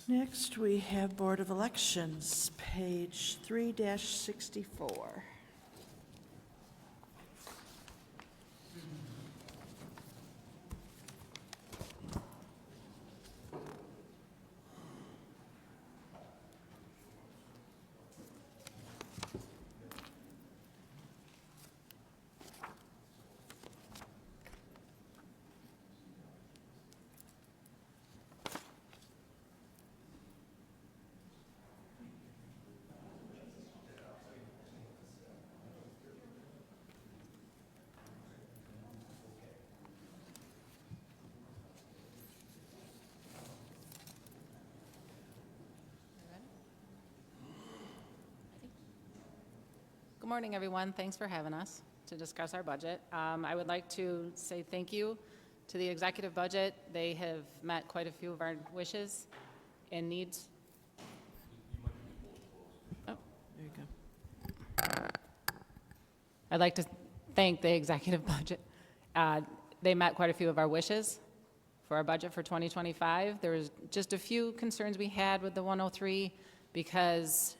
Next, we have Board of Elections, page 3-64. Good morning, everyone. Thanks for having us to discuss our budget. I would like to say thank you to the executive budget. They have met quite a few of our wishes and needs. Oh, there you go. I'd like to thank the executive budget. They met quite a few of our wishes for our budget for 2025. There was just a few concerns we had with the 103 because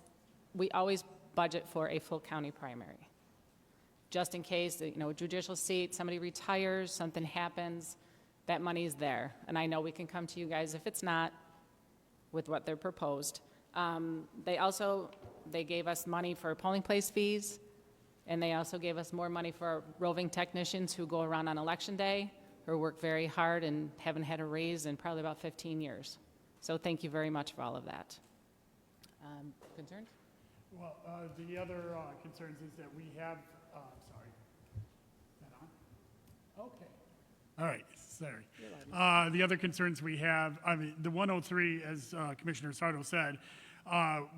we always budget for a full county primary. Just in case, a judicial seat, somebody retires, something happens, that money is there. And I know we can come to you guys if it's not with what they're proposed. They gave us money for polling place fees, and they also gave us more money for our roving technicians who go around on election day, who work very hard and haven't had a raise in probably about 15 years. So thank you very much for all of that. Concerns? Well, the other concerns is that we have, sorry, is that on? Okay. All right, sorry. The other concerns we have, the 103, as Commissioner Sardo said,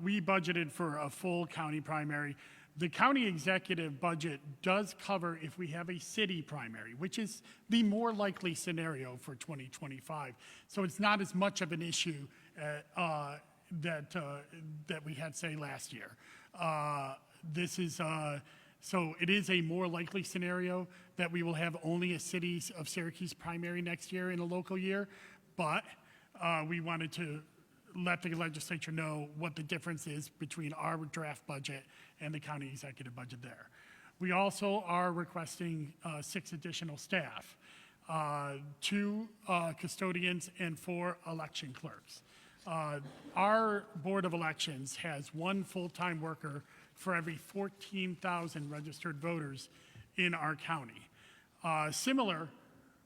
we budgeted for a full county primary. The county executive budget does cover if we have a city primary, which is the more likely scenario for 2025. So it's not as much of an issue that we had, say, last year. So it is a more likely scenario that we will have only a City of Syracuse primary next year in a local year, but we wanted to let the legislature know what the difference is between our draft budget and the county executive budget there. We also are requesting 6 additional staff, 2 custodians and 4 election clerks. Our Board of Elections has 1 full-time worker for every 14,000 registered voters in our county. Similar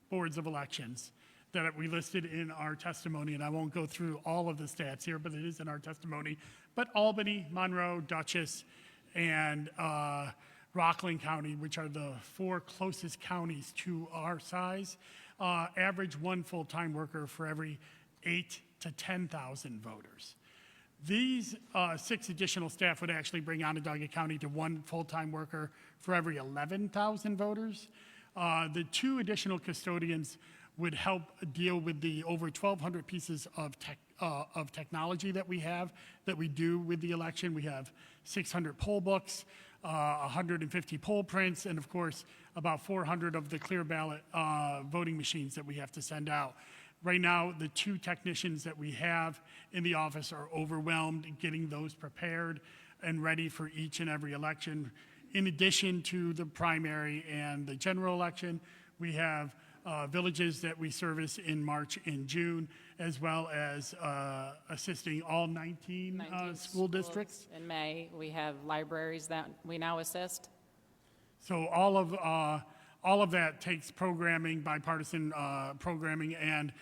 boards of elections that we listed in our testimony, and I won't go through all of the stats here, but it is in our testimony, but Albany, Monroe, Dutchess, and Rockland County, which are the 4 closest counties to our size, average 1 full-time worker for every 8 to 10,000 voters. These 6 additional staff would actually bring Onondaga County to 1 full-time worker for every 11,000 voters. The 2 additional custodians would help deal with the over 1,200 pieces of technology that we do with the election. We have 600 poll books, 150 poll prints, and of course, about 400 of the clear ballot voting machines that we have to send out. Right now, the 2 technicians that we have in the office are overwhelmed in getting those prepared and ready for each and every election. In addition to the primary and the general election, we have villages that we service in March and June, as well as assisting all 19 school districts. In May, we have libraries that we now assist. So all of that takes programming, bipartisan programming, and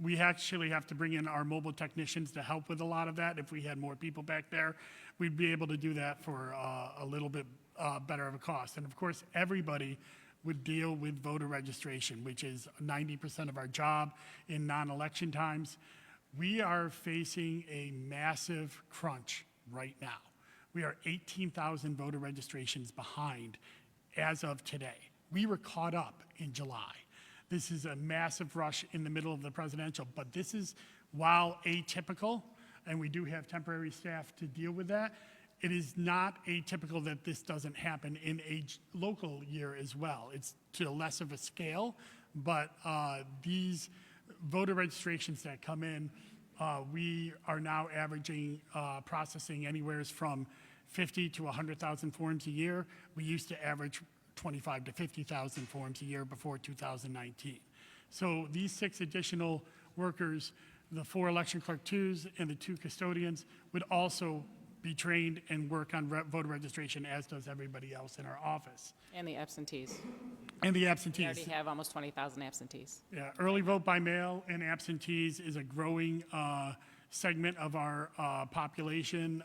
we actually have to bring in our mobile technicians to help with a lot of that. If we had more people back there, we'd be able to do that for a little bit better of a cost. And of course, everybody would deal with voter registration, which is 90% of our job in non-election times. We are facing a massive crunch right now. We are 18,000 voter registrations behind as of today. We were caught up in July. This is a massive rush in the middle of the presidential, but this is, while atypical, and we do have temporary staff to deal with that, it is not atypical that this doesn't happen in a local year as well. It's to less of a scale, but these voter registrations that come in we are now averaging processing anywhere from 50 to 100,000 forms a year. We used to average 25 to 50,000 forms a year before 2019. So these 6 additional workers, the 4 election clerk 2s and the 2 custodians, would also be trained and work on voter registration, as does everybody else in our office. And the absentees. And the We absentees. already have almost 20,000 absentees. Yeah, early vote by mail and absentees is a growing segment of our population.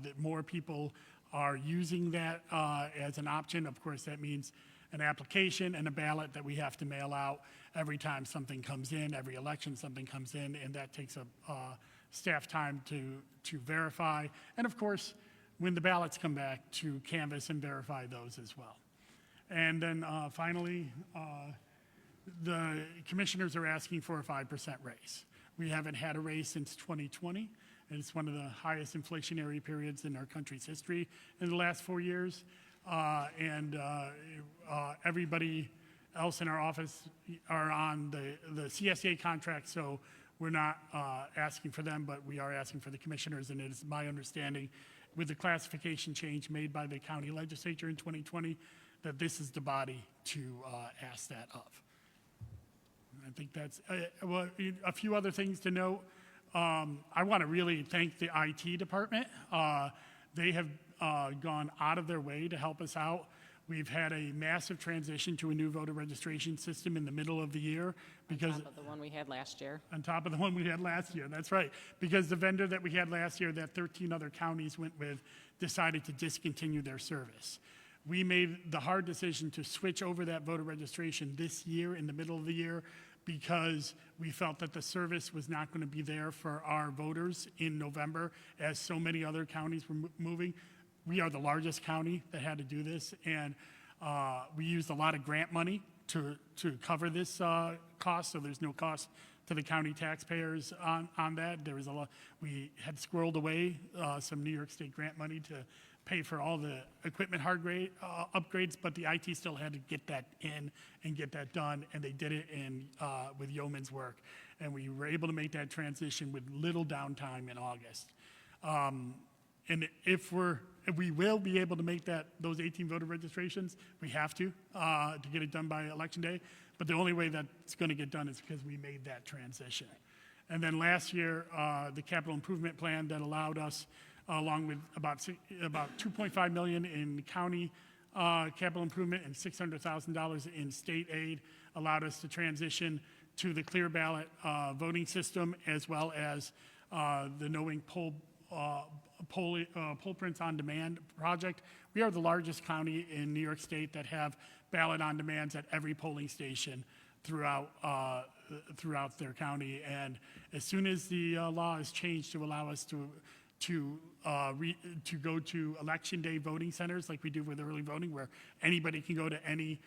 That more people are using that as an option. Of course, that means an application and a ballot that we have to mail out every time something comes in, every election something comes in, and that takes a staff time to verify. And of course, when the ballots come back, to canvass and verify those as well. And then finally, the commissioners are asking for a 5% raise. We haven't had a raise since 2020, and it's one of the highest inflationary periods in our country's history in the last 4 years. Everybody else in our office are on the CSA contract, so we're not asking for them, but we are asking for the commissioners, and it is my understanding with the classification change made by the county legislature in 2020 that this is the body to ask that of. I think that's, well, a few other things to note. I want to really thank the IT department. They have gone out of their way to help us out. We've had a massive transition to a new voter registration system in the middle of the year because On top of the one we had last year. on top of the one we had last year, that's right. Because the vendor that we had last year that 13 other counties went with decided to discontinue their service. We made the hard decision to switch over that voter registration this year in the middle of the year because we felt that the service was not going to be there for our voters in November as so many other counties were moving. We are the largest county that had to do this, and we used a lot of grant money to cover this cost, so there's no cost to the county taxpayers on that. There was a lot, we had squirreled away some New York State grant money to pay for all the equipment upgrades, but the IT still had to get that in and get that done, and they did it with yeoman's work. And we were able to make that transition with little downtime in August. And if we will be able to make those 18 voter registrations, we have to get it done by Election Day. But the only way that's going to get done is because we made that transition. And then last year, the capital improvement plan that allowed us, along with about $2.5 million in county capital improvement and $600,000 in state aid, allowed us to transition to the clear ballot voting system, as well as the knowing poll prints on demand project. We are the largest county in New York State that have ballot on demands at every polling station throughout their county. And as soon as the law is changed to allow us to go to election day voting centers like we do with early voting, where anybody can go to any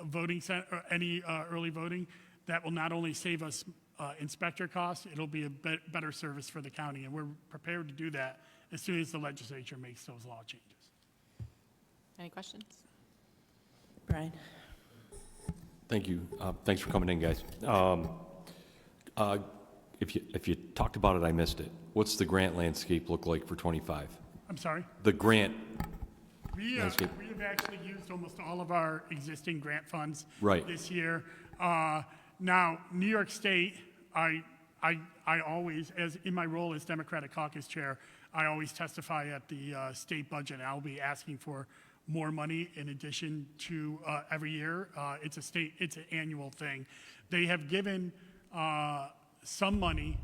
voting center or any early voting, that will not only save us inspector costs, it'll be a better service for the county, and we're prepared to do that as soon as the legislature makes those law changes. Any questions? Brian? Thank you. Thanks for coming in, guys. If you talked about it, I missed it. What's the grant landscape look like for 25? I'm sorry? The grant, We have landscape. actually used almost all of our existing grant funds Right. this year. Now, New York State, I always, as in my role as Democratic Caucus Chair, I always testify at the state budget, and I'll be asking for more money in addition to every year. It's an annual thing. They have given some money,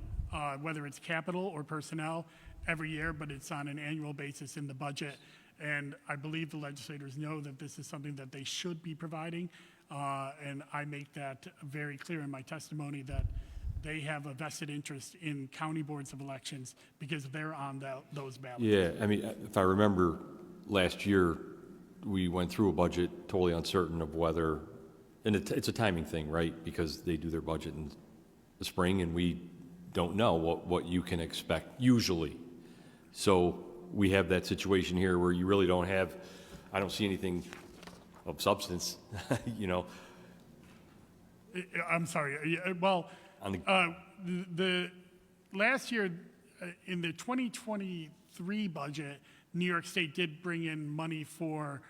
whether it's capital or personnel, every year, but it's on an annual basis in the budget. And I believe the legislators know that this is something that they should be providing. And I make that very clear in my testimony that they have a vested interest in county boards of elections because they're on those ballots. Yeah, I mean, if I remember last year, we went through a budget totally uncertain of whether, and it's a timing thing, right? Because they do their budget in the spring, and we don't know what you can expect usually. So we have that situation here where you really don't have, I don't see anything of substance, you know. I'm sorry. Well, On the last year, in the 2023 budget, New York State did bring in money for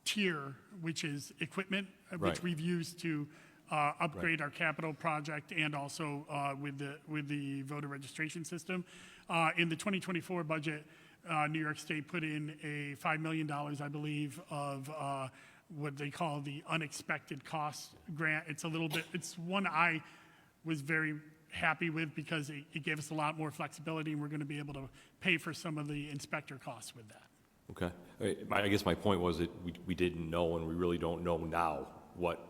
tier, which is equipment, which Right. we've used to upgrade our capital project and also with the voter registration system. In the 2024 budget, New York State put in a $5 million, I believe, of what they call the unexpected cost grant. It's a little bit, it's one I was very happy with because it gave us a lot more flexibility, and we're going to be able to pay for some of the inspector costs with that. Okay. I guess my point was that we didn't know, and we really don't know now what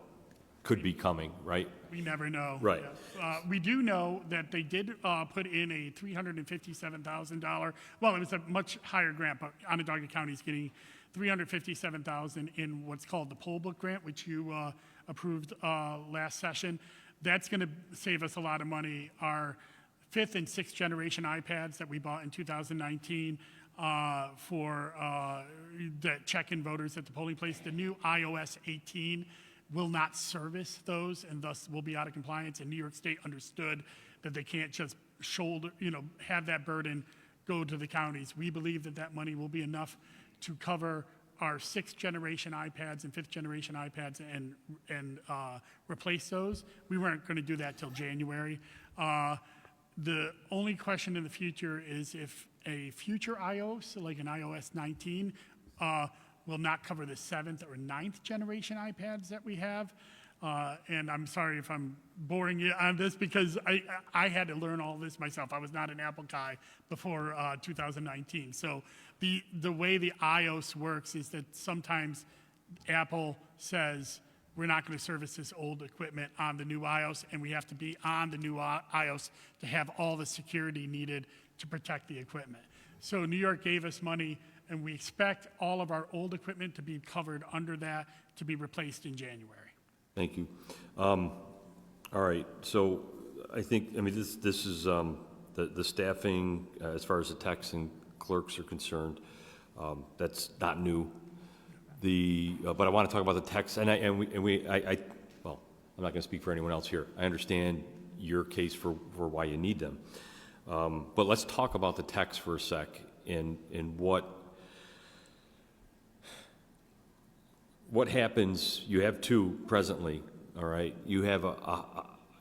could be coming, right? We never know. Right. Yeah. We do know that they did put in a $357,000, well, it was a much higher grant, but Onondaga County is getting $357,000 in what's called the poll book grant, which you approved last session. That's going to save us a lot of money. Our 5th and 6th generation iPads that we bought in 2019 for that check-in voters at the polling place, the new iOS 18 will not service those and thus will be out of compliance. And New York State understood that they can't just have that burden go to the counties. We believe that that money will be enough to cover our 6th generation iPads and 5th generation iPads and replace those. We weren't going to do that till January. The only question in the future is if a future iOS, like an iOS 19, will not cover the 7th or 9th generation iPads that we have. And I'm sorry if I'm boring you on this because I had to learn all this myself. I was not an Apple guy before 2019. So the way the iOS works is that sometimes Apple says, we're not going to service this old equipment on the new iOS, and we have to be on the new iOS to have all the security needed to protect the equipment. So New York gave us money, and we expect all of our old equipment to be covered under that to be replaced in January. Thank you. All right, so this is the staffing, as far as the techs and clerks are concerned, that's not new. But I want to talk about the techs, well, I'm not going to speak for anyone else here. I understand your case for why you need them. But let's talk about the techs for a sec and what happens. You have 2 presently, all right? You have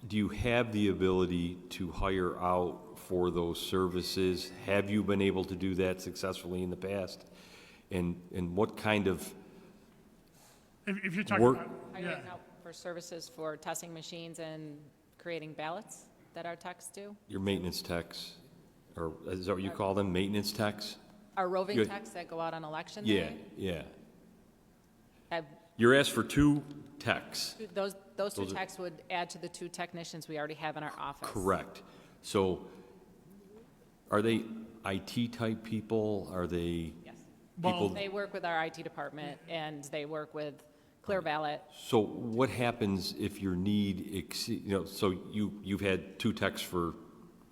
do you have the ability to hire out for those services? Have you been able to do that successfully in the past? And what kind of If you're talking work? about, Hiring out for services for testing machines and creating ballots that our techs do. Your maintenance techs, or is that what you call them, maintenance techs? Our roving Good. techs that go out on election Yeah, day. yeah. Have You're asked for 2 techs. Those 2 Those are- techs would add to the 2 technicians we already have in our office. Correct. So are they IT type people? Are they Yes. people? They work with our IT department, and they work with Clear Ballot. So what happens if your need so you've had 2 techs for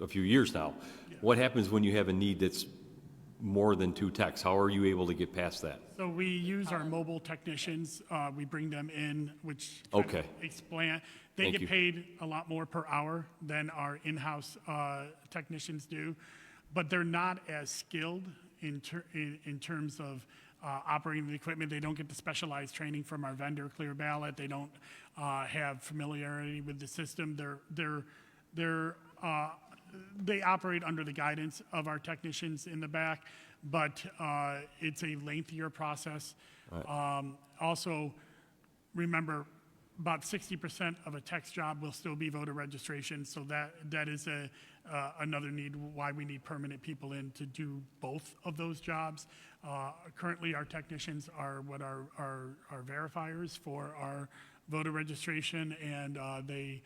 a few years now. What happens when you have a need that's more than 2 techs? How are you able to get past that? so we use our mobile technicians. We bring them in, which Okay. explain. They Thank get you. paid a lot more per hour than our in-house technicians do, but they're not as skilled in terms of operating the equipment. They don't get the specialized training from our vendor, Clear Ballot. They don't have familiarity with the system. They operate under the guidance of our technicians in the back, but it's a lengthier process. Also, remember, about 60% of a tech's job will still be voter registration, so that is another need why we need permanent people in to do both of those jobs. Currently, our technicians are what are verifiers for our voter registration, and they,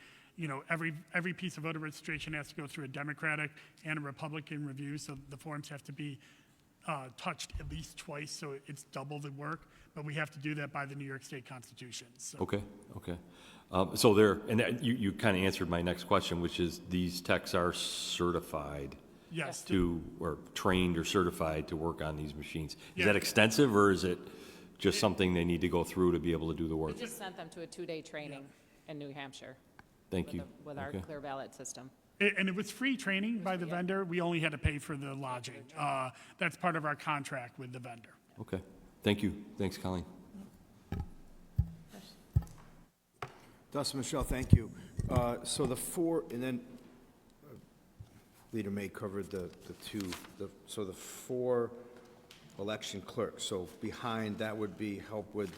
every piece of voter registration has to go through a Democratic and a Republican review, so the forms have to be touched at least twice, so it's double the work, but we have to do that by the New York State Constitution. So. Okay. You kind of answered my next question, which is these techs are certified Yes. or trained or certified to work on these machines. Is Yeah. that extensive, or is it just something they need to go through to be able to do the We work? just sent them to a 2-day training in New Hampshire Thank you. with our Okay. Clear Ballot system. And it was free training by the vendor. We only had to pay for the lodging. That's part of our contract with the vendor. Okay, thank you. Thanks, Colleen. Dustin, Michelle, thank you. So the four, and then Leader May covered the so the four election clerks. So behind, that would be help with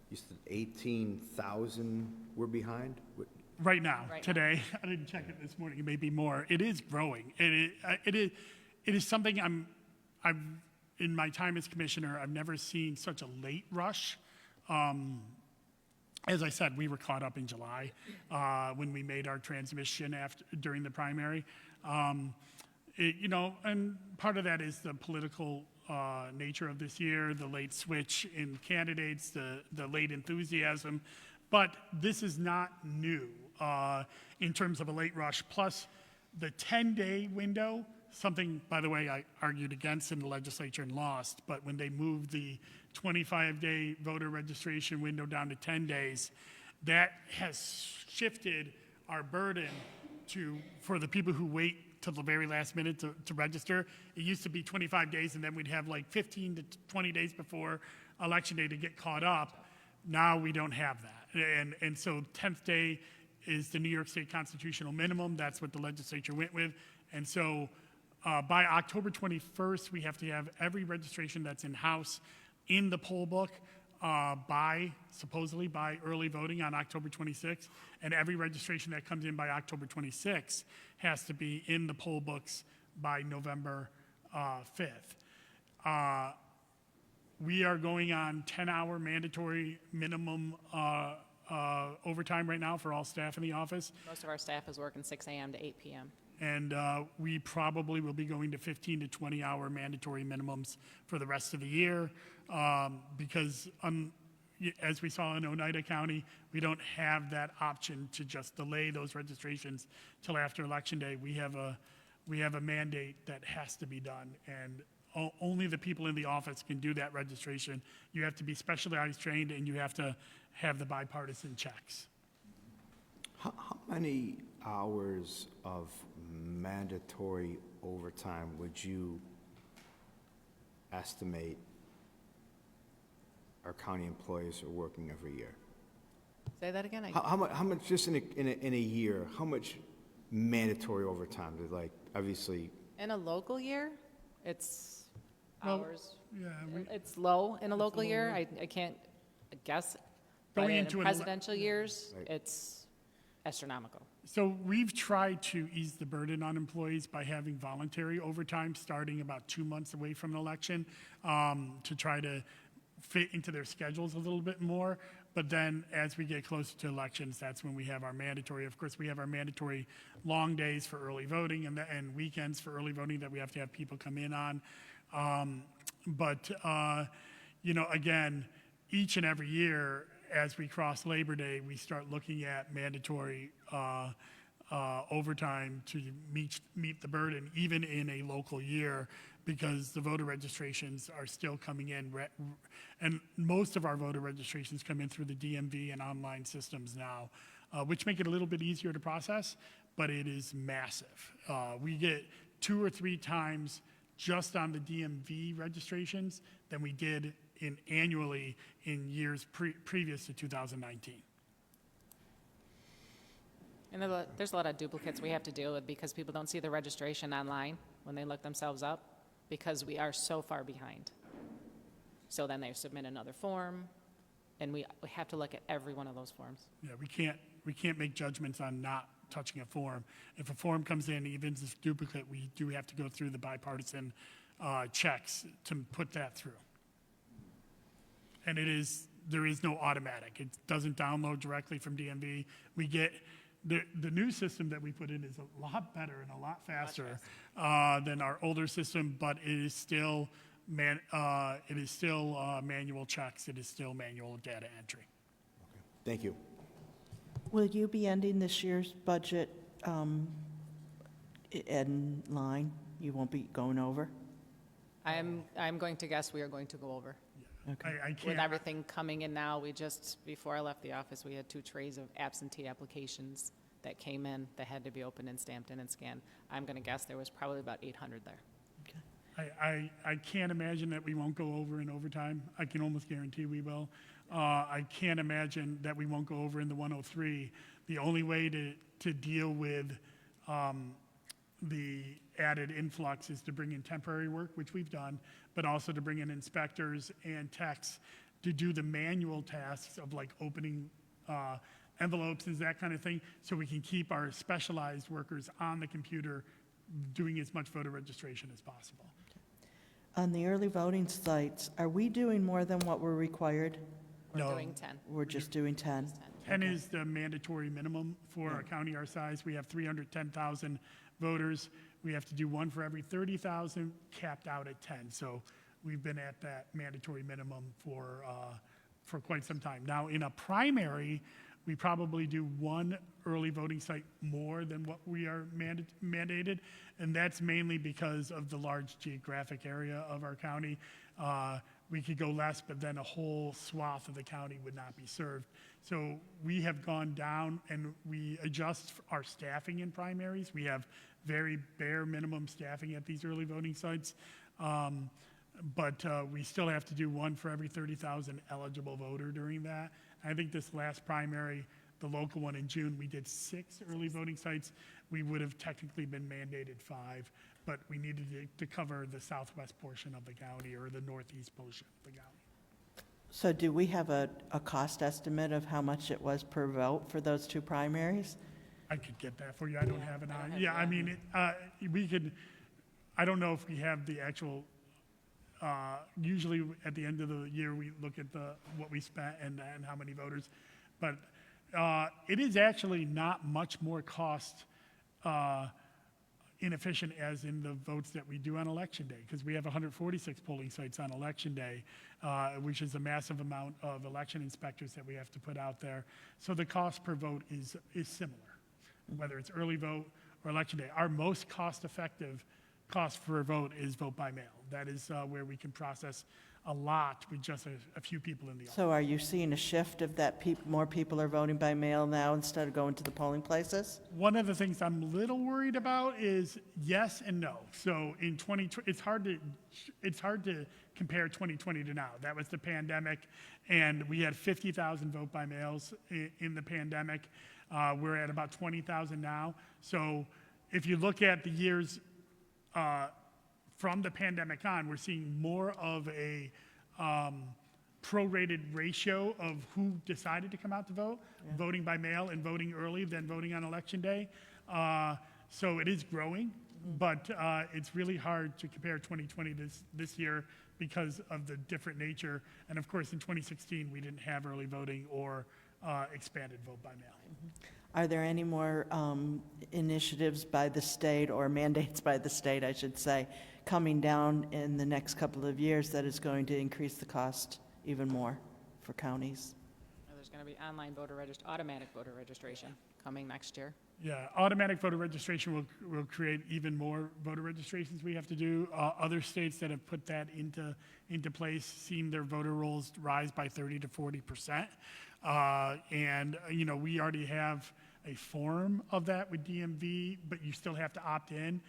you said 18,000 we're behind? Right now, Right now. today, I didn't check it this morning, it may be more. It is growing. It is something I've, in my time as commissioner, I've never seen such a late rush. As I said, we were caught up in July when we made our transmission during the primary. And part of that is the political nature of this year, the late switch in candidates, the late enthusiasm. But this is not new in terms of a late rush. Plus, the 10-day window, something, by the way, I argued against in the legislature and lost, but when they moved the 25-day voter registration window down to 10 days, that has shifted our burden for the people who wait till the very last minute to register. It used to be 25 days, and then we'd have like 15 to 20 days before Election Day to get caught up. Now we don't have that. And so 10th day is the New York State constitutional minimum. That's what the legislature went with. And so by October 21st, we have to have every registration that's in-house in the poll book supposedly by early voting on October 26th. And every registration that comes in by October 26th has to be in the poll books by November 5th. We are going on 10-hour mandatory minimum overtime right now for all staff in the office. Most of our staff is working 6 a.m. to 8 p.m. And we probably will be going to 15 to 20-hour mandatory minimums for the rest of the year because, as we saw in Onondaga County, we don't have that option to just delay those registrations till after Election Day. We have a mandate that has to be done, and only the people in the office can do that registration. You have to be specialized trained, and you have to have the bipartisan checks. How many hours of mandatory overtime would you estimate our county employees are working every year? Say that again? How much, just in a year, how much mandatory overtime? Like, obviously, In a local year, it's Well, hours. Yeah, It's low in a local year. I can't guess. But Going in into an presidential years, Right. it's astronomical. So we've tried to ease the burden on employees by having voluntary overtime starting about 2 months away from an election to try to fit into their schedules a little bit more. But then as we get closer to elections, that's when we have our mandatory. Of course, we have our mandatory long days for early voting and weekends for early voting that we have to have people come in on. Again, each and every year, as we cross Labor Day, we start looking at mandatory overtime to meet the burden, even in a local year, because the voter registrations are still coming in. And most of our voter registrations come in through the DMV and online systems now, which make it a little bit easier to process, but it is massive. We get 2 or 3 times just on the DMV registrations than we did annually in years previous to 2019. And there's a lot of duplicates we have to deal with because people don't see the registration online when they look themselves up because we are so far behind. So then they submit another form, and we have to look at every one of those forms. Yeah, we can't make judgments on not touching a form. If a form comes in, even if it's duplicate, we do have to go through the bipartisan checks to put that through. And there is no automatic. It doesn't download directly from DMV. We get the new system that we put in is a lot better and a lot faster than our older system, but it is still manual checks. It is still manual data entry. thank you. Will you be ending this year's budget in line? You won't be going over? I'm going to guess we are going to go over. Okay. I With can't. everything coming in now, before I left the office, we had 2 trays of absentee applications that came in that had to be opened and stamped in and scanned. I'm going to guess there was probably about 800 there. I can't imagine that we won't go over in overtime. I can almost guarantee we will. I can't imagine that we won't go over in the 103. The only way to deal with the added influx is to bring in temporary work, which we've done, but also to bring in inspectors and techs to do the manual tasks of like opening envelopes and that kind of thing, so we can keep our specialized workers on the computer doing as much voter registration as possible. On the early voting sites, are we doing more than what we're required? We're No. doing 10. We're just doing 10? 10 is the mandatory minimum for a county our size. We have 310,000 voters. We have to do one for every 30,000, capped out at 10. So we've been at that mandatory minimum for quite some time. Now, in a primary, we probably do one early voting site more than what we are mandated, and that's mainly because of the large geographic area of our county. We could go less, but then a whole swath of the county would not be served. So we have gone down and we adjust our staffing in primaries. We have very bare minimum staffing at these early voting sites. But we still have to do one for every 30,000 eligible voter during that. I think this last primary, the local one in June, we did 6 early voting sites. We would have technically been mandated 5, but we needed to cover the southwest portion of the county or the northeast portion of the county. So do we have a cost estimate of how much it was per vote for those 2 primaries? I could get that for you. I don't have it I don't on. have Yeah, it I on. mean, we could, I don't know if we have the actual, usually at the end of the year, we look at what we spent and how many voters. But it is actually not much more cost inefficient as in the votes that we do on election day, because we have 146 polling sites on election day, which is a massive amount of election inspectors that we have to put out there. So the cost per vote is similar, whether it's early vote or election day. Our most cost-effective cost for a vote is vote by mail. That is where we can process a lot with just a few people in the office. So are you seeing a shift of that more people are voting by mail now instead of going to the polling places? One of the things I'm a little worried about is yes and no. So in 2020, it's hard to compare 2020 to now. That was the pandemic, and we had 50,000 vote by mails in the pandemic. We're at about 20,000 now. So if you look at the years from the pandemic on, we're seeing more of a prorated ratio of who decided to come out to vote, voting by mail and voting early than voting on election day. So it is growing, but it's really hard to compare 2020 this year because of the different nature. And of course, in 2016, we didn't have early voting or expanded vote by mail. Are there any more initiatives by the state, or mandates by the state, I should say, coming down in the next couple of years that is going to increase the cost even more for counties? There's going to be automatic voter registration coming next year. Yeah, automatic voter registration will create even more voter registrations we have to do. Other states that have put that into place, seen their voter rolls rise by 30 to 40%. And, we already have a form of that with DMV, but you still have to opt in.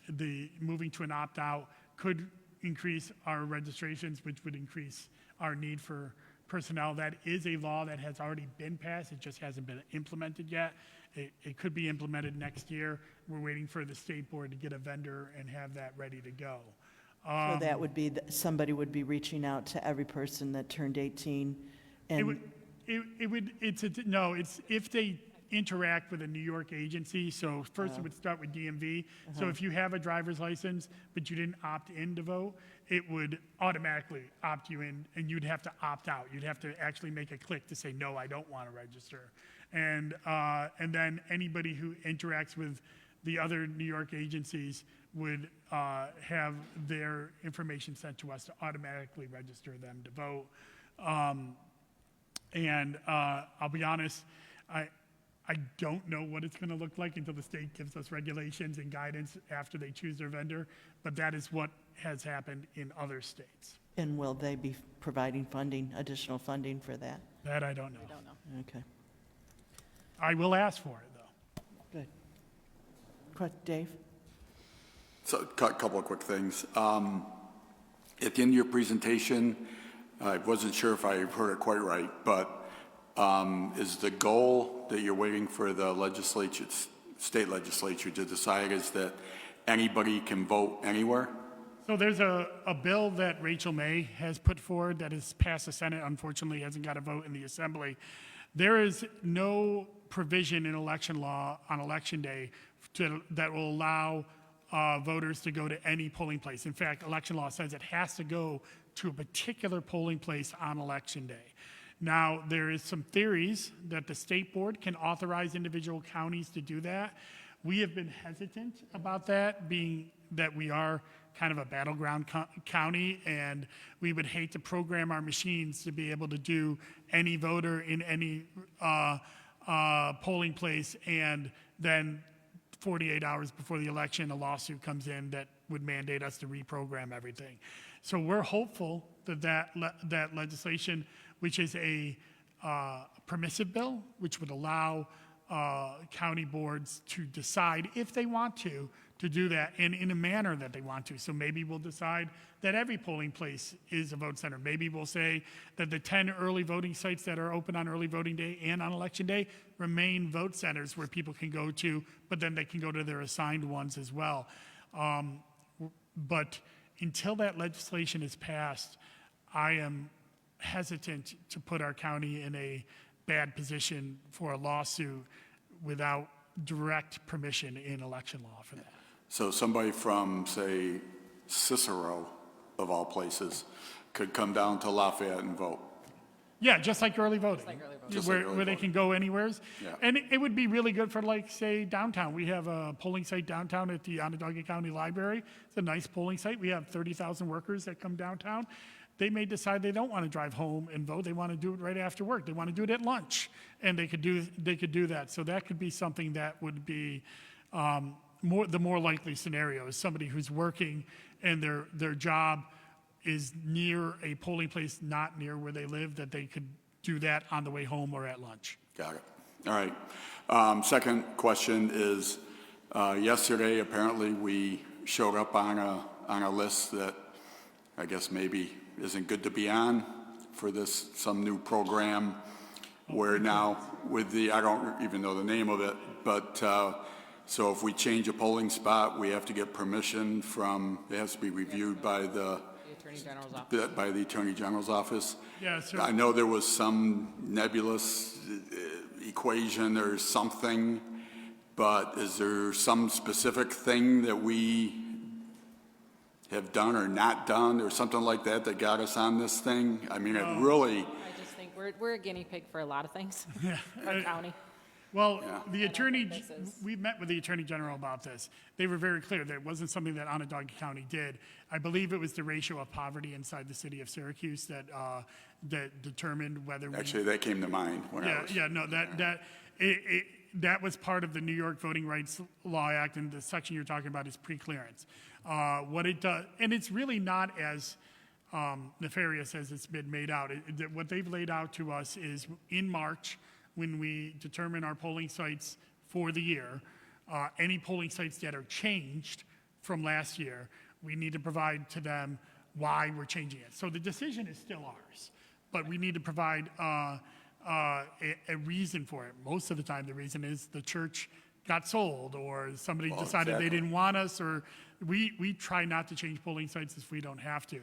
The moving to an opt-out could increase our registrations, which would increase our need for personnel. That is a law that has already been passed. It just hasn't been implemented yet. It could be implemented next year. We're waiting for the state board to get a vendor and have that ready to go. So that would be, somebody would be reaching out to every person that turned 18 and... It's if they interact with a New York agency. So first it would start with DMV. So if you have a driver's license, but you didn't opt in to vote, it would automatically opt you in, and you'd have to opt out. You'd have to actually make a click to say, no, I don't want to register. And then anybody who interacts with the other New York agencies would have their information sent to us to automatically register them to vote. And I'll be honest, I don't know what it's going to look like until the state gives us regulations and guidance after they choose their vendor, but that is what has happened in other states. And will they be providing funding, additional funding for that? That I don't know. I don't know. Okay. I will ask for it, though. Good. Dave? So, a couple of quick things. At the end of your presentation, I wasn't sure if I heard it quite right, but is the goal that you're waiting for the legislature, state legislature to decide is that anybody can vote anywhere? So there's a bill that Rachel May has put forward that has passed the Senate, unfortunately hasn't got a vote in the Assembly. There is no provision in election law on Election Day that will allow voters to go to any polling place. In fact, election law says it has to go to a particular polling place on Election Day. Now, there is some theories that the state board can authorize individual counties to do that. We have been hesitant about that, being that we are kind of a battleground county, and we would hate to program our machines to be able to do any voter in any polling place, and then 48 hours before the election, a lawsuit comes in that would mandate us to reprogram everything. So we're hopeful that that legislation, which is a permissive bill, which would allow county boards to decide if they want to do that and in a manner that they want to. So maybe we'll decide that every polling place is a vote center. Maybe we'll say that the 10 early voting sites that are open on early voting day and on election day remain vote centers where people can go to, but then they can go to their assigned ones as well. But until that legislation is passed, I am hesitant to put our county in a bad position for a lawsuit without direct permission in election law for that. So somebody from, say, Cicero, of all places, could come down to Lafayette and vote. Yeah, just like early voting. Just Where, like early where they voting. can go anywhere. Yeah. And it would be really good for, like, say, downtown. We have a polling site downtown at the Onondaga County Library. It's a nice polling site. We have 30,000 workers that come downtown. They may decide they don't want to drive home and vote. They want to do it right after work. They want to do it at lunch, and they could do that. So that could be something that would be the more likely scenario is somebody who's working and their job is near a polling place, not near where they live, that they could do that on the way home or at lunch. Got it. All right. Second question is, yesterday, apparently, we showed up on a list that I guess maybe isn't good to be on for some new program where now with I don't even know the name of it, but so if we change a polling spot, we have to get permission it has to be reviewed by the Attorney General's office. by the Attorney General's office. Yeah, so I know there was some nebulous equation or something, but is there some specific thing that we have done or not done or something like that got us on this thing? I mean, it really, I just think we're a guinea pig for a lot of things, our county. well, Yeah. the attorney, this is- we met with the Attorney General about this. They were very clear that it wasn't something that Onondaga County did. I believe it was the ratio of poverty inside the city of Syracuse that determined whether we. actually, that came to mind when I was. That was part of the New York Voting Rights Law Act, and the section you're talking about is pre-clearance. What it does, and it's really not as nefarious as it's been made out. What they've laid out to us is in March, when we determine our polling sites for the year, any polling sites that are changed from last year, we need to provide to them why we're changing it. So the decision is still ours, but we need to provide a reason for it. Most of the time, the reason is the church got sold, or somebody decided they didn't want us, or we try not to change polling sites if we don't have to.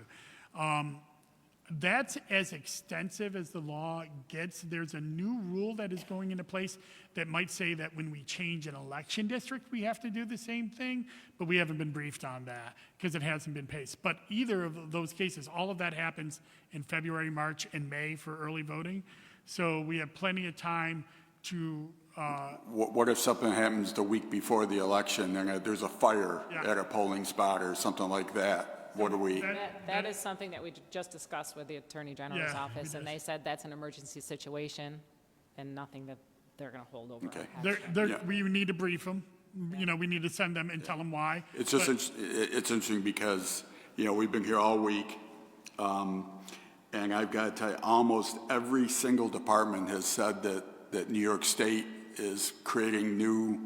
That's as extensive as the law gets. There's a new rule that is going into place that might say that when we change an election district, we have to do the same thing, but we haven't been briefed on that because it hasn't been paced. But either of those cases, all of that happens in February, March, and May for early voting. So we have plenty of time to. What if something happens the week before the election and there's a fire at a polling spot or something like that? What do we? That is something that we just discussed with the Attorney General's Yeah, office, we and they said that's an emergency situation and nothing that they're going to hold over. Okay. our heads. We need to brief them. You know, we need to send them and tell them why. It's just, it's interesting because, we've been here all week. And I've got to tell you, almost every single department has said that New York State is creating new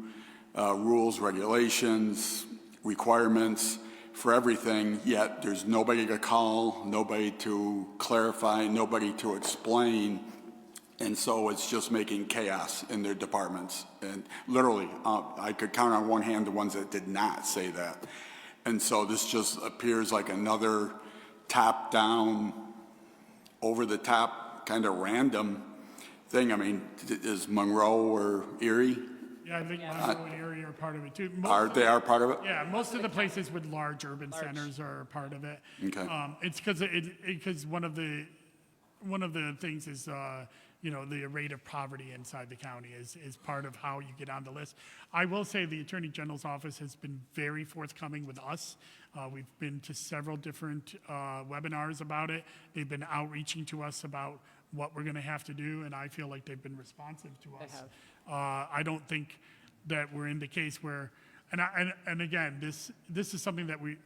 rules, regulations, requirements for everything, yet there's nobody to call, nobody to clarify, nobody to explain. And so it's just making chaos in their departments. And literally, I could count on one hand the ones that did not say that. And so this just appears like another top-down, over-the-top, kind of random thing. I mean, is Monroe or Erie? Yeah, I think Monroe and Erie are part of it too. They are part of it? Yeah, most of the places with large urban centers are part of it. Okay. It's because one of the things is, the rate of poverty inside the county is part of how you get on the list. I will say the Attorney General's office has been very forthcoming with us. We've been to several different webinars about it. They've been outreaching to us about what we're going to have to do, and I feel like they've been responsive to us. I don't think that we're in the case where, and again, this is something that we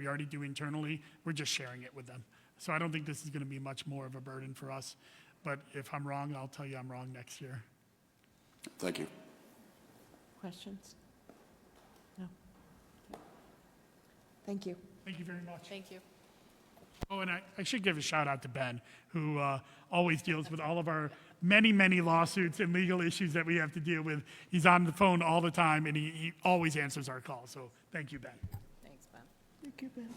already do internally. We're just sharing it with them. So I don't think this is going to be much more of a burden for us. But if I'm wrong, I'll tell you I'm wrong next year. Thank you. Questions? No. Thank you. Thank you very much. Thank you. Oh, and I should give a shout out to Ben, who always deals with all of our many, many lawsuits and legal issues that we have to deal with. He's on the phone all the time, and he always answers our calls. So thank you, Ben. Thanks, Ben. Thank you, Ben.